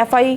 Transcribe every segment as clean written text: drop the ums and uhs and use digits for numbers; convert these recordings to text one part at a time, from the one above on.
FI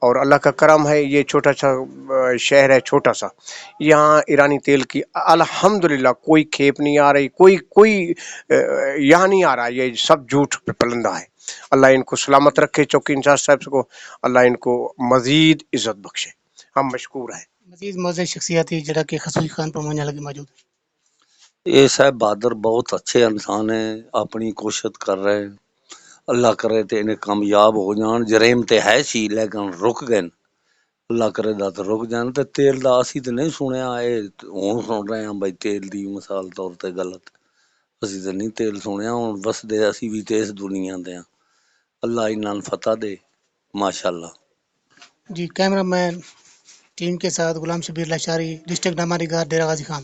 اور اللہ کا کرم ہے یہ چھوٹا سا شہر ہے چھوٹا سا, یہاں ایرانی تیل کی الحمدللہ کوئی کھیپ نہیں آ رہی, کوئی یہاں نہیں آ رہا, یہ سب جھوٹ پلندہ ہے. اللہ ان کو سلامت رکھے, چوکی انچارج صاحب کو اللہ ان کو مزید عزت بخشے, ہم مشکور ہیں. مزید موضوع شخصیات جڑا کہ خصوصی خان پر مونجا لگے موجود ہیں. یہ صاحب بہادر بہت اچھے انسان ہیں, اپنی کوشش کر رہے ہیں, اللہ کرے تے انہیں کامیاب ہو جان. جرائم تے ہے سی لیکن رک گئے, اللہ کرے دا تے رک جان. تے تیل دا اسی تے نہیں سنیا, اے ہن سن رہے ہیں بھائی تیل دی مثال طور تے غلط, اسی تے نہیں تیل سنیا. ہن بس دے اسی بھی تے اس دنیا دے ہیں, اللہ انہاں فتح دے ماشاءاللہ. جی کیمرہ مین ٹیم کے ساتھ غلام شبیر لاشاری, ڈسٹرکٹ ناماری گار, ڈیرہ غازی خان.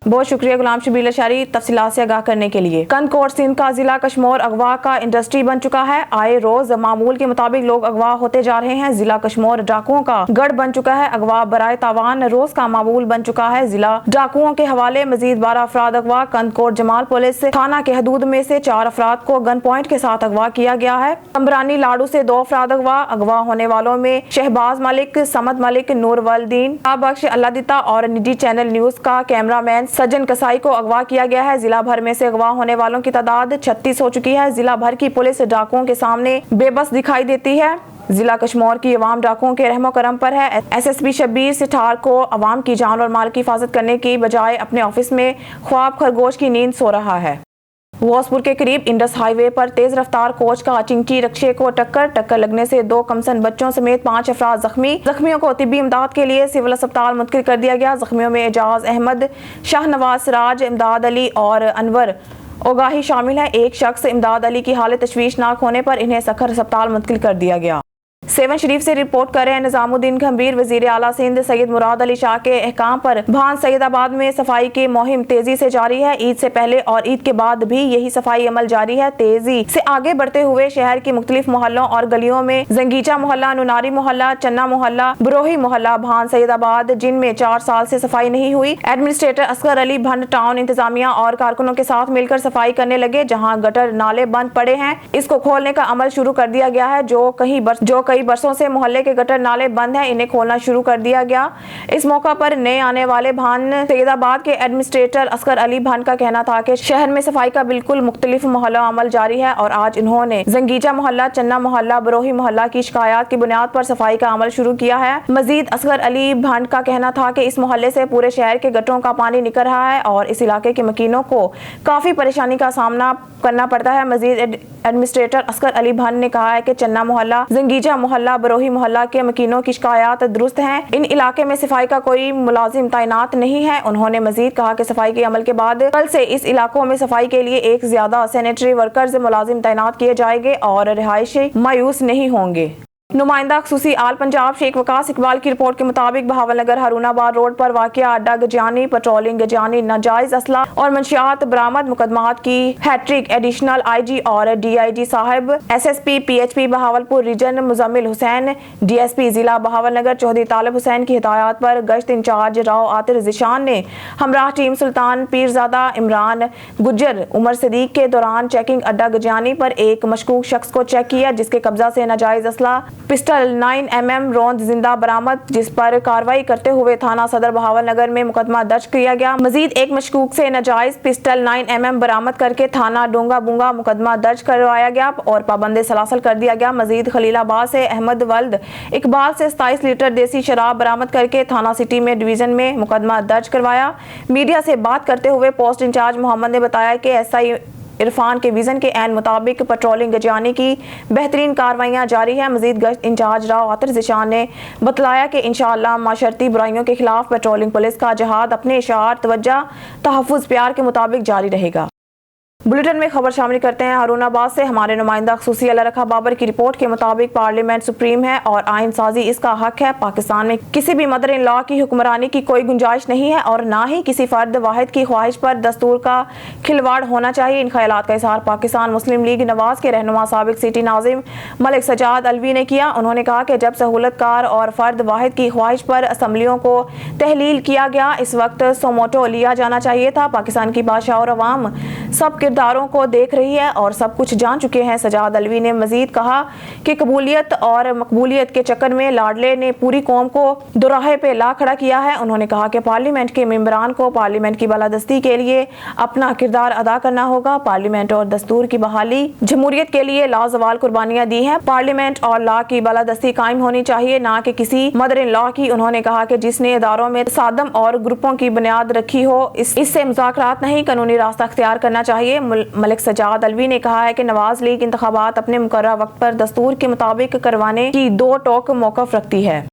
بہت شکریہ غلام شبیر لاشاری تفصیلات سے آگاہ کرنے کے لیے. کندکوٹ سندھ کا ضلع کشمور اغوا کا انڈسٹری بن چکا ہے. آئے روز معمول کے مطابق لوگ اغوا ہوتے جا رہے ہیں. ضلع کشمور ڈاکوؤں کا گڑھ بن چکا ہے. اغوا برائے تاوان روز کا معمول بن چکا ہے. ضلع ڈاکوؤں کے حوالے مزید 12 افراد اغوا. کندکوٹ جمال پولیس تھانہ کے حدود میں سے 4 افراد کو گن پوائنٹ کے ساتھ اغوا کیا گیا ہے. تمبرانی لاڑو سے 2 افراد اغوا. اغوا ہونے والوں میں شہباز ملک, سمد ملک, نور والدین, بخش, اللہ دیتا اور نڈی چینل نیوز کا کیمرہ مین سجن کسائی کو اغوا کیا گیا ہے. ضلع بھر میں سے اغوا ہونے والوں کی تعداد 36 ہو چکی ہے. ضلع بھر کی پولیس ڈاکوؤں کے سامنے بے بس دکھائی دیتی ہے. ضلع کشمور کی عوام ڈاکوؤں کے رحم و کرم پر ہے. ایس ایس پی شبیر سٹھار کو عوام کی جان اور مال کی حفاظت کرنے کی بجائے اپنے آفس میں خواب خرگوش کی نیند سو رہا ہے. غوثپور کے قریب انڈس ہائی وے پر تیز رفتار کوچ کا چنچی رکشے کو ٹکر لگنے سے 2 کمسن بچوں سمیت 5 افراد زخمی. زخمیوں کو طبی امداد کے لیے سول اسپتال منتقل کر دیا گیا. زخمیوں میں اعجاز احمد, شاہ نواز سراج, امداد علی اور انور اوگاہی شامل ہیں. ایک شخص امداد علی کی حالت تشویشناک ہونے پر انہیں سکھر اسپتال منتقل کر دیا گیا. 7 شریف سے رپورٹ کر رہے ہیں نظام الدین گھمبیر. وزیر اعلیٰ سندھ سید مراد علی شاہ کے احکام پر بھان سید آباد میں صفائی کی مہم تیزی سے جاری ہے. عید سے پہلے اور عید کے بعد بھی یہی صفائی عمل جاری ہے. تیزی سے آگے بڑھتے ہوئے شہر کی مختلف محلوں اور گلیوں میں زنگیچہ محلہ, نوناری محلہ, چنا محلہ, بروہی محلہ, بھان سید آباد جن میں 4 سال سے صفائی نہیں ہوئی, ایڈمنسٹریٹر اصغر علی بھنڈ ٹاؤن انتظامیہ اور کارکنوں کے ساتھ مل کر صفائی کرنے لگے. جہاں گٹر نالے بند پڑے ہیں اس کو کھولنے کا عمل شروع کر دیا گیا ہے. جو کئی برسوں سے محلے کے گٹر نالے بند ہیں انہیں کھولنا شروع کر دیا گیا. اس موقع پر نئے آنے والے بھان سید آباد کے ایڈمنسٹریٹر اصغر علی بھنڈ کا کہنا تھا کہ شہر میں صفائی کا بالکل مختلف محلہ عمل جاری ہے اور آج انہوں نے زنگیچہ محلہ, چنا محلہ, بروہی محلہ کی شکایات کی بنیاد پر صفائی کا عمل شروع کیا ہے. مزید اصغر علی بھنڈ کا کہنا تھا کہ اس محلے سے پورے شہر کے گٹروں کا پانی نکل رہا ہے اور اس علاقے کے مکینوں کو کافی پریشانی کا سامنا کرنا پڑتا ہے. مزید ایڈمنسٹریٹر اصغر علی بھنڈ نے کہا ہے کہ چنا محلہ, زنگیچہ محلہ, بروہی محلہ کے مکینوں کی شکایات درست ہیں. ان علاقے میں صفائی کا کوئی ملازم تعینات نہیں ہے. انہوں نے مزید کہا کہ صفائی کے عمل کے بعد کل سے اس علاقوں میں صفائی کے لیے 1 زیادہ سینیٹری ورکرز ملازم تعینات کیے جائیں گے اور رہائشی مایوس نہیں ہوں گے. نمائندہ خصوصی آل پنجاب شیخ وقاص اقبال کی رپورٹ کے مطابق بہاول نگر ہارون آباد روڈ پر واقع اڈہ گجانی, پیٹرولنگ گجانی, ناجائز اسلحہ اور منشیات برآمد مقدمات کی ہیٹرک. ایڈیشنل آئی جی اور ڈی آئی جی صاحب, S S P P H P Bahawalpur region Muzammil Hussain, D S P ضلع بہاول نگر چودھری طالب حسین کی ہدایات پر گشت انچارج راؤ عاطر ذیشان نے ہمراہ ٹیم سلطان پیرزادہ, عمران گجر, عمر صدیق کے دوران چیکنگ اڈہ گجانی پر ایک مشکوک شخص کو چیک کیا جس کے قبضہ سے ناجائز اسلحہ پسٹل 9mm روند زندہ برآمد, جس پر کارروائی کرتے ہوئے تھانہ صدر بہاول نگر میں مقدمہ درج کیا گیا. مزید ایک مشکوک سے ناجائز پسٹل 9mm برآمد کر کے تھانہ ڈونگا بونگا مقدمہ درج کروایا گیا اور پابند سلاسل کر دیا گیا. مزید خلیل آباد سے احمد ولد اقبال سے 27 لیٹر دیسی شراب برآمد کر کے تھانہ سٹی میں ڈویژن میں مقدمہ درج کروایا. میڈیا سے بات کرتے ہوئے پوسٹ انچارج محمد نے بتایا کہ ایسا ہی عرفان کے ویژن کے عین مطابق پیٹرولنگ گجانی کی بہترین کاروائیاں جاری ہیں. مزید گشت انچارج راؤ عاطر ذیشان نے بتلایا کہ انشاءاللہ معاشرتی برائیوں کے خلاف پیٹرولنگ پولیس کا جہاد اپنے اشعار, توجہ, تحفظ, پیار کے مطابق جاری رہے گا. بلیٹن میں خبر شامل کرتے ہیں ہارون آباد سے. ہمارے نمائندہ خصوصی اللہ رکھا بابر کی رپورٹ کے مطابق پارلیمنٹ سپریم ہے اور آئین سازی اس کا حق ہے. پاکستان میں کسی بھی مدر ان لا کی حکمرانی کی کوئی گنجائش نہیں ہے اور نہ ہی کسی فرد واحد کی خواہش پر دستور کا کھلواڑ ہونا چاہیے. ان خیالات کا اظہار پاکستان مسلم لیگ نواز کے رہنما سابق سٹی ناظم ملک سجاد الوی نے کیا. انہوں نے کہا کہ جب سہولت کار اور فرد واحد کی خواہش پر اسمبلیوں کو تحلیل کیا گیا اس وقت سوموٹو لیا جانا چاہیے تھا. پاکستان کی بادشاہ اور عوام سب کردار کرداروں کو دیکھ رہی ہے اور سب کچھ جان چکے ہیں۔ سجاد الوی نے مزید کہا کہ قبولیت اور مقبولیت کے چکر میں لاڈلے نے پوری قوم کو دوراہے پہ لا کھڑا کیا ہے۔ انہوں نے کہا کہ پارلیمنٹ کے ممبران کو پارلیمنٹ کی بالادستی کے لیے اپنا کردار ادا کرنا ہوگا۔ پارلیمنٹ اور دستور کی بحالی جمہوریت کے لیے لازوال قربانیاں دی ہیں۔ پارلیمنٹ اور لا کی بالادستی قائم ہونی چاہیے، نہ کہ کسی مدر ان لا کی۔ انہوں نے کہا کہ جس نے اداروں میں تصادم اور گروپوں کی بنیاد رکھی ہو اس سے مذاکرات نہیں، قانونی راستہ اختیار کرنا چاہیے۔ ملک سجاد الوی نے کہا ہے کہ نواز لیگ انتخابات اپنے مقررہ وقت پر دستور کے مطابق کروانے کی دو ٹوک موقف رکھتی ہے۔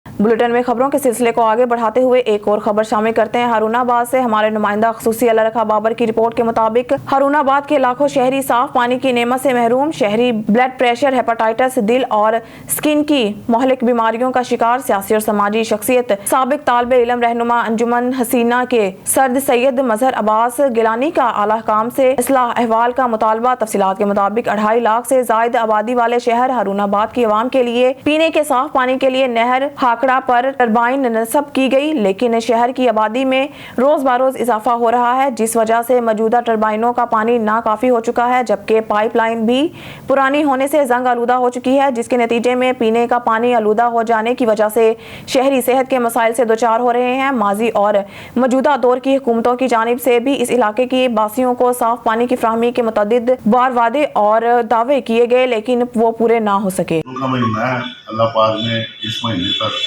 بلیٹن میں خبروں کے سلسلے کو آگے بڑھاتے ہوئے ایک اور خبر شامل کرتے ہیں۔ ہارون آباد سے ہمارے نمائندہ خصوصی اللہ رکھا بابر کی رپورٹ کے مطابق ہارون آباد کے لاکھوں شہری صاف پانی کی نعمت سے محروم۔ شہری بلڈ پریشر، ہیپاٹائٹس، دل اور سکن کی مہلک بیماریوں کا شکار۔ سیاسی اور سماجی شخصیت سابق طالب علم رہنما انجمن حسینہ کے سرد سید مظہر عباس گیلانی کا اعلی حکام سے اصلاح احوال کا مطالبہ۔ تفصیلات کے مطابق 2.5 لاکھ سے زائد آبادی والے شہر ہارون آباد کی عوام کے لیے پینے کے صاف پانی کے لیے نہر ہاکڑا پر ٹربائن نصب کی گئی، لیکن شہر کی آبادی میں روز بروز اضافہ ہو رہا ہے، جس وجہ سے موجودہ ٹربائنوں کا پانی ناکافی ہو چکا ہے، جبکہ پائپ لائن بھی پرانی ہونے سے زنگ آلودہ ہو چکی ہے، جس کے نتیجے میں پینے کا پانی آلودہ ہو جانے کی وجہ سے شہری صحت کے مسائل سے دوچار ہو رہے ہیں۔ ماضی اور موجودہ دور کی حکومتوں کی جانب سے بھی اس علاقے کی باسیوں کو صاف پانی کی فراہمی کے متعدد بار وعدے اور دعوے کیے گئے، لیکن وہ پورے نہ ہو سکے۔ مہینہ ہے، اللہ پاک نے اس مہینے پر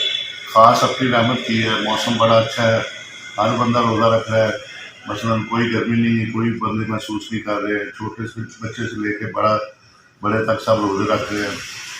خاص اپنی رحمت کی ہے۔ موسم بڑا اچھا ہے، ہر بندہ روزہ رکھ رہا ہے، مثلا کوئی گرمی نہیں ہے، کوئی بندے محسوس نہیں کر رہے، چھوٹے سے بچے سے لے کے بڑے تک سب روزے رکھ رہے ہیں،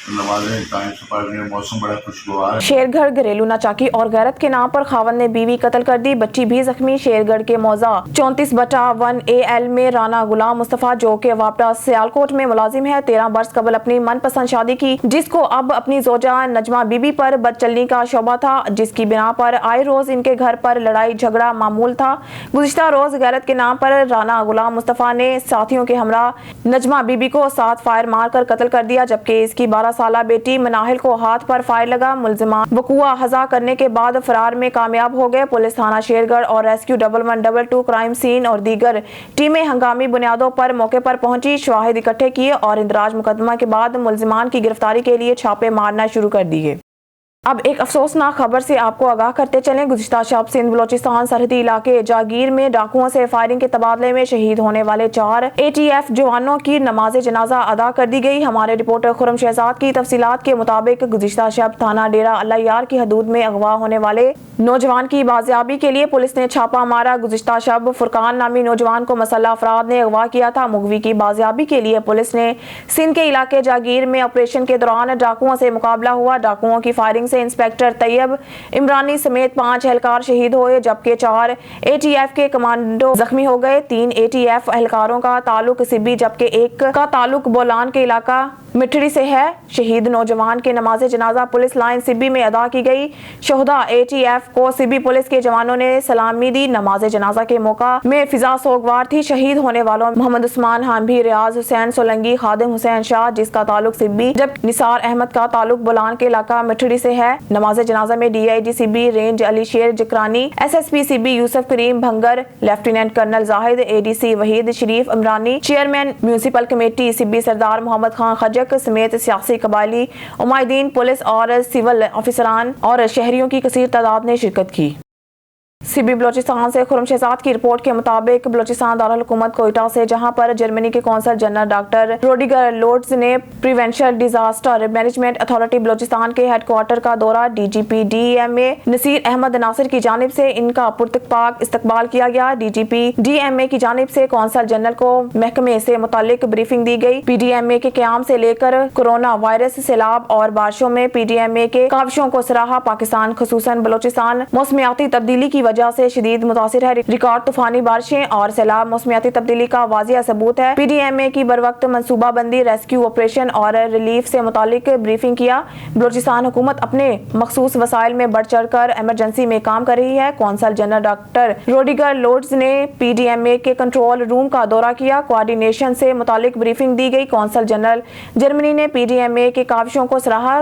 نمازیں ٹائم سے پڑھ رہے ہیں، موسم بڑا خوشگوار ہے۔ شیر گڑھ گھریلو ناچاکی اور غیرت کے نام پر خاوند نے بیوی قتل کر دی، بچی بھی زخمی۔ شیر گڑھ کے موضع 34/1 AL میں رانا غلام مصطفیٰ جو کہ واپڈا سیالکوٹ میں ملازم ہے، 13 برس قبل اپنی من پسند شادی کی، جس کو اب اپنی زوجہ نجمہ بی بی پر بد چلنی کا شبہ تھا، جس کی بنا پر آئے روز ان کے گھر پر لڑائی جھگڑا معمول تھا۔ گزشتہ روز غیرت کے نام پر رانا غلام مصطفیٰ نے ساتھیوں کے ہمراہ نجمہ بی بی کو 7 فائر مار کر قتل کر دیا، جبکہ اس کی 12 سالہ بیٹی مناہل کو ہاتھ پر فائر لگا۔ ملزمان وقوع ہزا کرنے کے بعد فرار میں کامیاب ہو گئے۔ پولیس تھانہ شیر گڑھ اور ریسکیو 1122 کرائم سین اور دیگر ٹیمیں ہنگامی بنیادوں پر موقع پر پہنچی، شواہد اکٹھے کیے اور اندراج مقدمہ کے بعد ملزمان کی گرفتاری کے لیے چھاپے مارنا شروع کر دیے۔ اب ایک افسوسناک خبر سے آپ کو آگاہ کرتے چلیں۔ گزشتہ شب سندھ بلوچستان سرحدی علاقے جاگیر میں ڈاکوؤں سے فائرنگ کے تبادلے میں شہید ہونے والے 4 ATF جوانوں کی نماز جنازہ ادا کر دی گئی۔ ہمارے رپورٹر خرم شہزاد کی تفصیلات کے مطابق گزشتہ شب تھانہ ڈیرہ اللہ یار کی حدود میں اغوا ہونے والے نوجوان کی بازیابی کے لیے پولیس نے چھاپا مارا۔ گزشتہ شب فرقان نامی نوجوان کو مسلح افراد نے اغوا کیا تھا۔ مغوی کی بازیابی کے لیے پولیس نے سندھ کے علاقے جاگیر میں آپریشن کے دوران ڈاکوؤں سے مقابلہ ہوا۔ ڈاکوؤں کی فائرنگ سے انسپیکٹر طیب عمرانی سمیت 5 اہلکار شہید ہوئے، جبکہ 4 ATF کے کمانڈو زخمی ہو گئے۔ 3 ATF اہلکاروں کا تعلق سبی جبکہ ایک کا تعلق بولان کے علاقہ مٹھڑی سے ہے۔ شہید نوجوان کے نماز جنازہ پولیس لائن سبی میں ادا کی گئی۔ شہداء ATF کو سبی پولیس کے جوانوں نے سلامی دی۔ نماز جنازہ کے موقع میں فضا سوگوار تھی۔ شہید ہونے والوں محمد عثمان حامبی، ریاض حسین سولنگی، خادم حسین شاہ جس کا تعلق سبی جبکہ نثار احمد کا تعلق بولان کے علاقہ مٹھڑی سے ہے۔ نماز جنازہ میں DIG سبی رینج علی شیر جکرانی، SSP سبی یوسف کریم بھنگر، لیفٹیننٹ کرنل زاہد، ADC وحید شریف عمرانی، چیئرمین میونسپل کمیٹی سبی سردار محمد خان خجک سمیت سیاسی قبائلی عمائدین، پولیس اور سول افسران اور شہریوں کی کثیر تعداد نے شرکت کی۔ سبی بلوچستان سے خرم شہزاد کی رپورٹ کے مطابق بلوچستان دارالحکومت کوئٹہ سے جہاں پر جرمنی کے قونصل جنرل ڈاکٹر روڈیگر لوڈز نے پریونشل ڈیزاسٹر مینجمنٹ اتھارٹی بلوچستان کے ہیڈ کوارٹر کا دورہ DGP DMA نصیر احمد ناصر کی جانب سے ان کا پرتپاک استقبال کیا گیا۔ DGP DMA کی جانب سے قونصل جنرل کو محکمے سے متعلق بریفنگ دی گئی۔ PDMA کے قیام سے لے کر کورونا وائرس، سیلاب اور بارشوں میں PDMA کے کاوشوں کو سراہا۔ پاکستان خصوصاً بلوچستان موسمیاتی تبدیلی کی وجہ سے شدید متاثر ہے۔ ریکارڈ طوفانی بارشیں اور سیلاب موسمیاتی تبدیلی کا واضح ثبوت ہے۔ PDMA کی بروقت منصوبہ بندی، ریسکیو آپریشن اور ریلیف سے متعلق بریفنگ کیا۔ بلوچستان حکومت اپنے مخصوص وسائل میں بڑھ چڑھ کر ایمرجنسی میں کام کر رہی ہے۔ قونصل جنرل ڈاکٹر روڈیگر لوڈز نے PDMA کے کنٹرول روم کا دورہ کیا۔ کوارڈینیشن سے متعلق بریفنگ دی گئی۔ قونصل جنرل جرمنی نے PDMA کے کاوشوں کو سراہا۔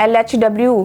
LHW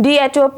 DHO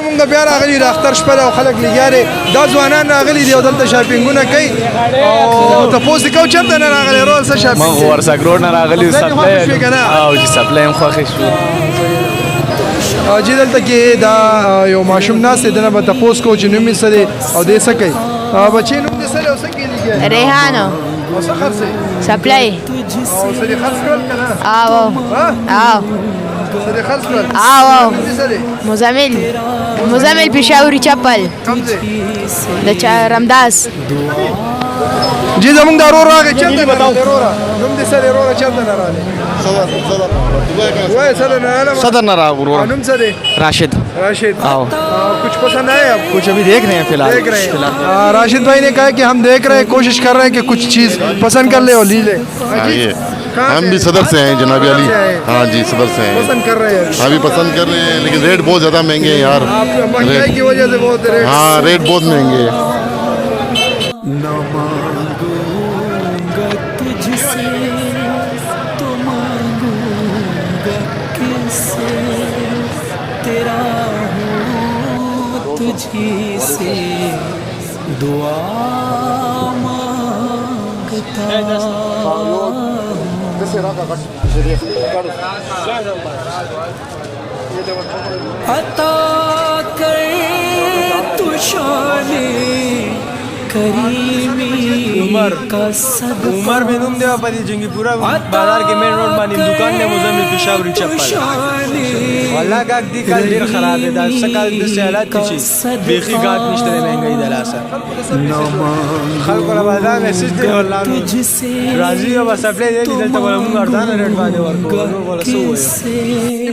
موږ بیا راغلي د اختر شپه ده او خلک لګیارې دا ځوانان راغلي دي او دلته شاپینګونه کوي او تپوس دې کوو چېرته نه راغلی رول څه شاپینګ موږ ورسک روډ نه راغلي یو سپلی او چې سپلی هم خوښې شو چې دلته کې دا یو ماشوم ناست دی دنه به تپوس کوو چې نوم یې څه دی او دی څه کوي بچې نوم دې څه دی او څه کې لګیا ریحانه او څه خرڅې سپلی او څه دې خرڅ کړل که نه مزمل پشاوری چپل د رمداس جی زمونږ د ورور راغی چېرته نه راغلی وروره نوم دې څه دی وروره چېرته نه راغلی صدر نہ رہا ورورا نوم څه دی راشد کچھ پسند آئے اب کچھ ابھی دیکھ رہے ہیں فی الحال راشد بھائی نے کہا کہ ہم دیکھ رہے ہیں کوشش کر رہے ہیں کہ کچھ چیز پسند کر لے اور لی لے ہم بھی صدر سے ہیں جناب علی ہاں جی صدر سے ہیں پسند کر رہے ہیں ہاں بھی پسند کر رہے ہیں لیکن ریٹ بہت زیادہ مہنگے ہیں یار مہنگائی کی وجہ سے بہت ریٹ ہاں ریٹ بہت مہنگے ہیں تجھی سے دعا مانگتا ہوں عطا کر تو شان کریمی کا صدقہ عمر میں نم دیوا پدی جنگی پورا بازار کے مین روڈ باندې دکان نے مزمل پشاوری چپل والله گاک دی کال ډیر خراب دی دا سکال د سہالات کی بیخی گاک نشته مهنګای دلاسه خلق ولا بازار میسج دی والله راضی او سپلای دی دلته ولا موږ اردان ریټ باندې ورکو ولا سو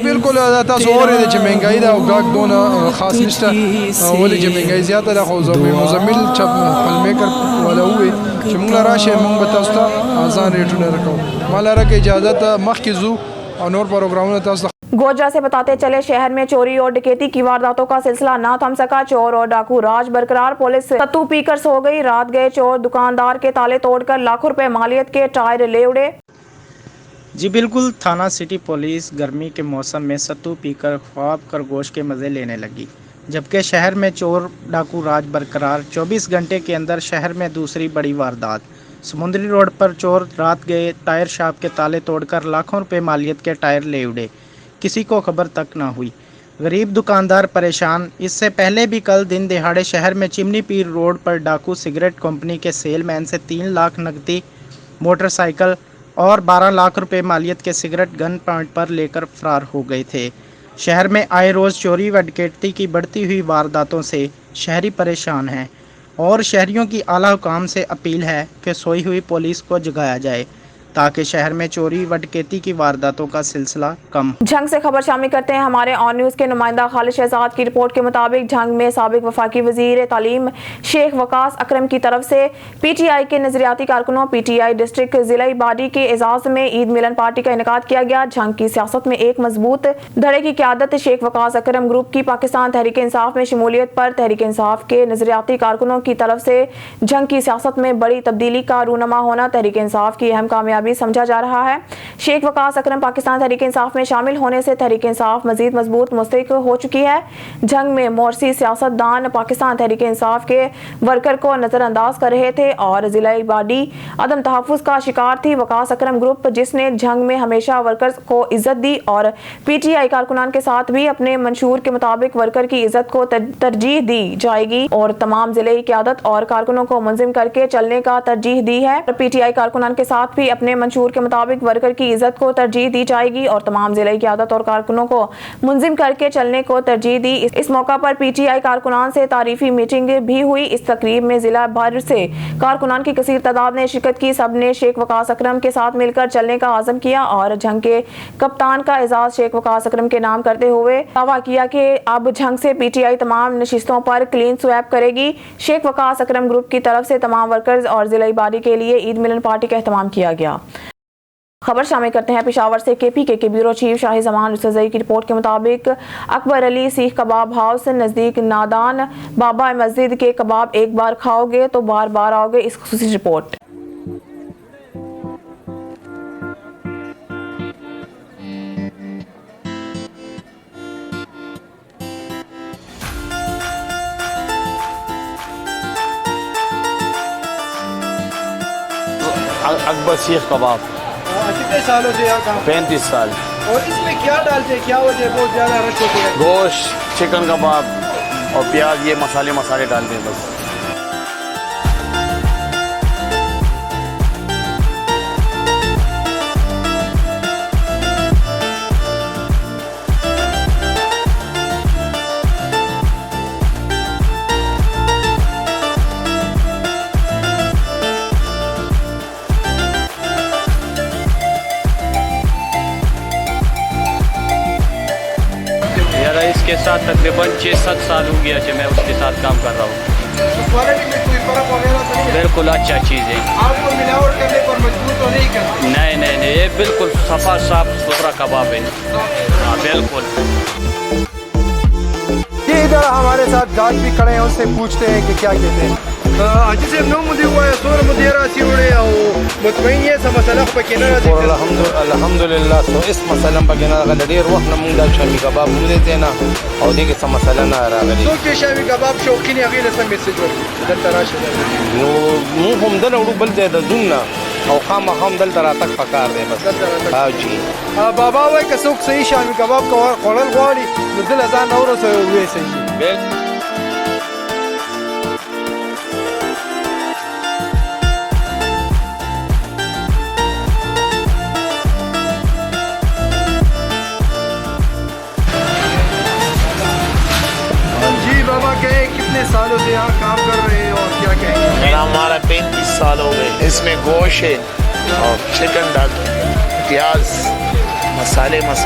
بالکل دا تاسو اورئ چې مهنګای دا او گاک دونه خاص نشته ولې چې مهنګای زیاته ده خو مزمل چپ فل میکر ولا وي چې موږ راشه موږ به تاسو ته آسان ریټونه راکو مال راکه اجازه ته مخکې زو اور نور پروگراموں تاسو گوجرا سے بتاتے چلے شہر میں چوری اور ڈکیتی کی وارداتوں کا سلسلہ نہ تھم سکا چور اور ڈاکو راج برقرار پولیس ستو پی کر سو گئی رات گئے چور دکاندار کے تالے توڑ کر لاکھوں روپے مالیت کے ٹائر لے اڑے جی بالکل تھانہ سٹی پولیس گرمی کے موسم میں ستو پی کر خواب خرگوش کے مزے لینے لگی جبکہ شہر میں چور ڈاکو راج برقرار 24 گھنٹے کے اندر شہر میں دوسری بڑی واردات سمندری روڈ پر چور رات گئے ٹائر شاپ کے تالے توڑ کر لاکھوں روپے مالیت کے ٹائر لے اڑے کسی کو خبر تک نہ ہوئی غریب دکاندار پریشان اس سے پہلے بھی کل دن دہاڑے شہر میں چمنی پیر روڈ پر ڈاکو سگریٹ کمپنی کے سیل مین سے 3 لاکھ نقدی موٹر سائیکل اور 12 لاکھ روپے مالیت کے سگریٹ گن پوائنٹ پر لے کر فرار ہو گئے تھے شہر میں آئے روز چوری و ڈکیتی کی بڑھتی ہوئی وارداتوں سے شہری پریشان ہیں اور شہریوں کی اعلیٰ حکام سے اپیل ہے کہ سوئی ہوئی پولیس کو جگایا جائے تاکہ شہر میں چوری و ڈکیتی کی وارداتوں کا سلسلہ کم ہو۔ جھنگ سے خبر شامل کرتے ہیں ہمارے آن نیوز کے نمائندہ خالد شہزاد کی رپورٹ کے مطابق جھنگ میں سابق وفاقی وزیر تعلیم شیخ وقاص اکرم کی طرف سے پی ٹی آئی کے نظریاتی کارکنوں پی ٹی آئی ڈسٹرکٹ ضلعی باڈی کے اعزاز میں عید ملن پارٹی کا انعقاد کیا گیا۔ جھنگ کی سیاست میں ایک مضبوط دھڑے کی قیادت شیخ وقاص اکرم گروپ کی پاکستان تحریک انصاف میں شمولیت پر تحریک انصاف کے نظریاتی کارکنوں کی طرف سے جھنگ کی سیاست میں بڑی تبدیلی کا رونما ہونا تحریک انصاف کی اہم کامیابی سمجھا جا رہا ہے۔ شیخ وقاص اکرم پاکستان تحریک انصاف میں شامل ہونے سے تحریک انصاف مزید مضبوط مستحکم ہو چکی ہے۔ جنگ میں مورسی سیاست دان پاکستان تحریک انصاف کے ورکر کو نظر انداز کر رہے تھے اور ضلعی باڈی عدم تحفظ کا شکار تھی۔ وقاص اکرم گروپ جس نے جنگ میں ہمیشہ ورکرز کو عزت دی اور پی ٹی آئی کارکنان کے ساتھ بھی اپنے منشور کے مطابق ورکر کی عزت کو ترجیح دی جائے گی اور تمام ضلعی قیادت اور کارکنوں کو منظم کر کے چلنے کا ترجیح دی ہے۔ پی ٹی آئی کارکنان کے ساتھ بھی اپنے منشور کے مطابق ورکر کی عزت کو ترجیح دی جائے گی اور تمام ضلعی قیادت اور کارکنوں کو منظم کر کے چلنے کو ترجیح دی۔ اس موقع پر پی ٹی آئی کارکنان سے تعریفی میٹنگ بھی ہوئی۔ اس تقریب میں ضلع بھر سے کارکنان کی کثیر تعداد نے شرکت کی۔ سب نے شیخ وقاص اکرم کے ساتھ مل کر چلنے کا عزم کیا اور جنگ کے کپتان کا اعزاز شیخ وقاص اکرم کے نام کرتے ہوئے دعویٰ کیا کہ اب جنگ سے پی ٹی آئی تمام نشستوں پر کلین سویپ کرے گی۔ شیخ وقاص اکرم گروپ کی طرف سے تمام ورکرز اور ضلعی باڈی کے لیے عید ملن پارٹی کا اہتمام کیا گیا۔ خبر شامل کرتے ہیں پشاور سے کے پی کے بیورو چیف شاہی زمان رسوزئی کی رپورٹ کے مطابق اکبر علی سیخ کباب ہاؤس نزدیک نادان بابا مسجد کے کباب ایک بار کھاؤ گے تو بار بار آؤ گے۔ اس خصوصی رپورٹ اکبر سیخ کباب کتنے سالوں سے یہاں کام 35 سال اور اس میں کیا ڈالتے ہیں کیا وجہ بہت زیادہ رش ہوتے ہیں؟ گوشت چکن کباب اور پیاز یہ مسالے ڈالتے ہیں بس۔ اس کے ساتھ تقریباً 6-7 سال ہو گیا کہ میں اس کے ساتھ کام کر رہا ہوں۔ کوالٹی میں کوئی فرق وغیرہ تو نہیں ہے؟ بالکل اچھا چیز ہے۔ آپ کو ملاوٹ کرنے پر مجبور تو نہیں کرتے؟ نہیں یہ بالکل صاف ستھرا کباب ہے۔ ہاں بالکل۔ یہ ادھر ہمارے ساتھ گاہک بھی کھڑے ہیں، ان سے پوچھتے ہیں کہ کیا کہتے ہیں۔ جسے نو مدی ہوا ہے سور مدیرہ سی اڑے او مطمئن یہ سا مسئلہ پکی نہ رہتی الحمدللہ سو اس مسئلہ پکی نہ رہا دیر وقت نمونگ دا شامی کباب مو دیتے نا اور دیکھ اس مسئلہ نہ رہا گلی سو کے شامی کباب شوقین اغیل اسم میسیج ہوتی در تراش ہے نو مو ہم دن اڑو بلتے دا دن نا او خامخام دلته راتګ پکار دی بس ها جی بابا وای که څوک صحیح شامي کباب خوړل غواړي نو دلته ځان راورسوي او ویې صحیح کتنے سالوں سے یہاں کام کر رہے ہیں اور کیا کہیں گے؟ میرا ہمارا 35 سال ہو گئے. اس میں گوشت ہے اور چکن ڈالتے ہیں, پیاز, مسالے بس.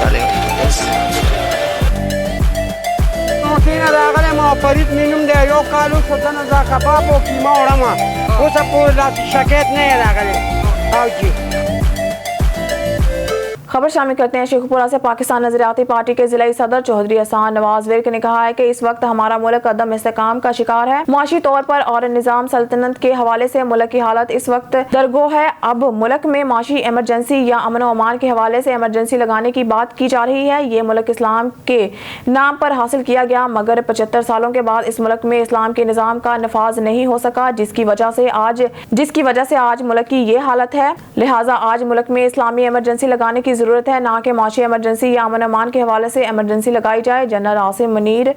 موسیقی راغلے ما فرید مینوم دی یو کالو سدن دا کباب او کیما وړم اوس په داسې شکایت نه راغلی او جی. خبر شامل کرتے ہیں شیخوپورہ سے. پاکستان نظریاتی پارٹی کے ضلعی صدر چودھری احسان نواز ورک نے کہا ہے کہ اس وقت ہمارا ملک عدم استحکام کا شکار ہے. معاشی طور پر اور نظام سلطنت کے حوالے سے ملک کی حالت اس وقت درگو ہے. اب ملک میں معاشی ایمرجنسی یا امن و امان کے حوالے سے ایمرجنسی لگانے کی بات کی جا رہی ہے. یہ ملک اسلام کے نام پر حاصل کیا گیا, مگر 75 سالوں کے بعد اس ملک میں اسلام کے نظام کا نفاذ نہیں ہو سکا, جس کی وجہ سے آج ملک کی یہ حالت ہے. لہٰذا آج ملک میں اسلامی ایمرجنسی لگانے کی ضرورت ہے, نہ کہ معاشی ایمرجنسی یا امن امان کے حوالے سے ایمرجنسی لگائی جائے. جنرل عاصم منیر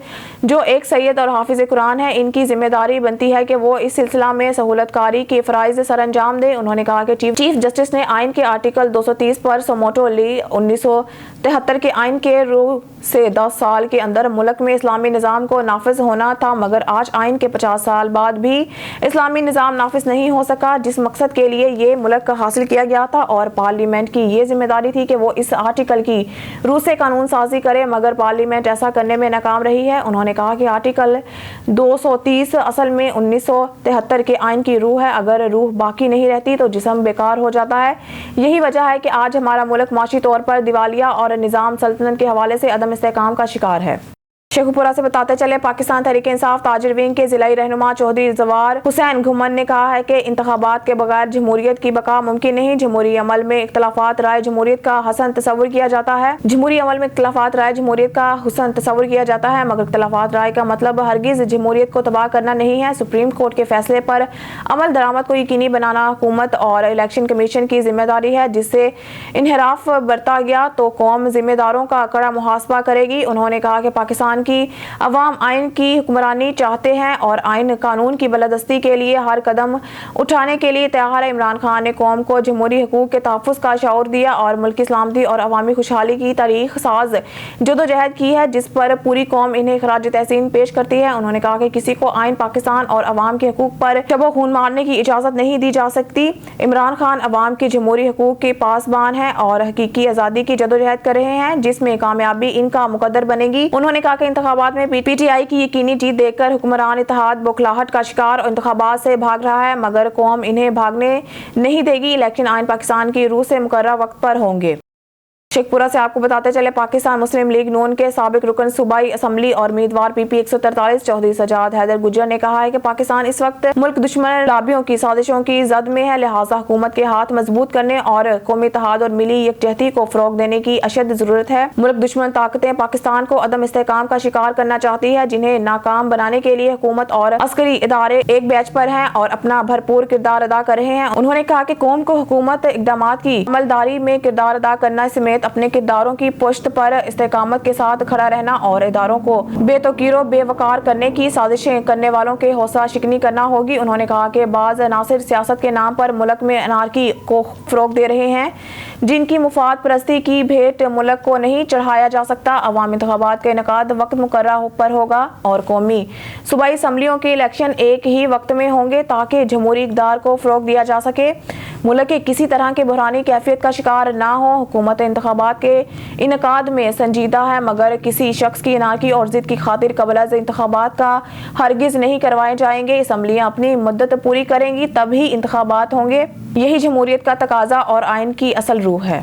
جو ایک سید اور حافظ قرآن ہے, ان کی ذمہ داری بنتی ہے کہ وہ اس سلسلہ میں سہولت کاری کے فرائض سر انجام دیں. انہوں نے کہا کہ چیف جسٹس نے آئین کے آرٹیکل 230 پر سوموٹو لی 1973 کے آئین کے روح سے 10 سال کے اندر ملک میں اسلامی نظام کو نافذ ہونا تھا, مگر آج آئین کے 50 سال بعد بھی اسلامی نظام نافذ نہیں ہو سکا, جس مقصد کے لیے یہ ملک حاصل کیا گیا تھا. اور پارلیمنٹ کی یہ ذمہ داری تھی کہ وہ اس آرٹیکل کی روح سے قانون سازی کرے, مگر پارلیمنٹ ایسا کرنے میں ناکام رہی ہے. انہوں نے کہا کہ آرٹیکل 230 اصل میں 1973 کے آئین کی روح ہے. اگر روح باقی نہیں رہتی تو جسم بیکار ہو جاتا ہے. یہی وجہ ہے کہ آج ہمارا ملک معاشی طور پر دیوالیہ اور نظام سلطنت کے حوالے سے عدم استحکام کا شکار ہے. شیخوپورہ سے بتاتے چلے پاکستان تحریک انصاف تاجر ونگ کے ضلعی رہنما چودھری زوار حسین گھمن نے کہا ہے کہ انتخابات کے بغیر جمہوریت کی بقا ممکن نہیں. جمہوری عمل میں اختلافات رائے جمہوریت کا حسن تصور کیا جاتا ہے. مگر اختلافات رائے کا مطلب ہرگز جمہوریت کو تباہ کرنا نہیں ہے. سپریم کورٹ کے فیصلے پر عمل درآمد کو یقینی بنانا حکومت اور الیکشن کمیشن کی ذمہ داری ہے. جس سے انحراف برتا گیا تو قوم ذمہ داروں کا کڑا محاسبہ کرے گی. انہوں نے کہا کہ پاکستان کی عوام آئین کی حکمرانی چاہتے ہیں اور آئین قانون کی بالادستی کے لیے ہر قدم اٹھانے کے لیے تیار ہے. عمران خان نے قوم کو جمہوری حقوق کے تحفظ کا شعور دیا اور ملکی سلامتی اور عوامی خوشحالی کی تاریخ ساز جدوجہد کی ہے, جس پر پوری قوم انہیں خراج تحسین پیش کرتی ہے. انہوں نے کہا کہ کسی کو آئین پاکستان اور عوام کے حقوق پر شب و خون مارنے کی اجازت نہیں دی جا سکتی. عمران خان عوام کی جمہوری حقوق کے پاسبان ہیں اور حقیقی آزادی کی جدوجہد کر رہے ہیں, جس میں کامیابی ان کا مقدر بنے گی. انہوں نے کہا کہ انتخابات میں پی ٹی آئی کی یقینی جیت دیکھ کر حکمران اتحاد بوکھلاہٹ کا شکار اور انتخابات سے بھاگ رہا ہے, مگر قوم انہیں بھاگنے نہیں دے گی. الیکشن آئین پاکستان کی روح سے مقررہ وقت پر ہوں گے. شیخپورہ سے آپ کو بتاتے چلے پاکستان مسلم لیگ نون کے سابق رکن صوبائی اسمبلی اور امیدوار پی پی 143 چودھری سجاد حیدر گجر نے کہا ہے کہ پاکستان اس وقت ملک دشمن لابیوں کی سازشوں کی زد میں ہے, لہٰذا حکومت کے ہاتھ مضبوط کرنے اور قومی اتحاد اور ملی یکجہتی کو فروغ دینے کی اشد ضرورت ہے. ملک دشمن طاقتیں پاکستان کو عدم استحکام کا شکار کرنا چاہتی ہے, جنہیں ناکام بنانے کے لیے حکومت اور عسکری ادارے ایک بیچ پر ہیں اور اپنا بھرپور کردار ادا کر رہے ہیں. انہوں نے کہا کہ قوم کو حکومت اقدامات کی عملداری میں کردار ادا کرنا سمیت اپنے کرداروں کی پشت پر استحکامت کے ساتھ کھڑا رہنا اور اداروں کو بے توقیر و بے وقار کرنے کی سازشیں کرنے والوں کے حوصلہ شکنی کرنا ہوگی. انہوں نے کہا کہ بعض عناصر سیاست کے نام پر ملک میں انارکی کو فروغ دے رہے ہیں, جن کی مفاد پرستی کی بھیٹ ملک کو نہیں چڑھایا جا سکتا. عوامی انتخابات کا انعقاد وقت مقررہ پر ہوگا اور قومی صوبائی اسمبلیوں کے الیکشن ایک ہی وقت میں ہوں گے تاکہ جمہوری اقدار کو فروغ دیا جا سکے. ملک کے کسی طرح کے بحرانی کیفیت کا شکار نہ ہو. حکومت انتخابات کے انعقاد میں سنجیدہ ہے, مگر کسی شخص کی انارکی اور ضد کی خاطر قبل از انتخابات کا ہرگز نہیں کروائے جائیں گے. اسمبلیاں اپنی مدت پوری کریں گی تب ہی انتخابات ہوں گے. یہی جمہوریت کا تقاضا اور آئین کی اصل روح ہے.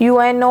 UNO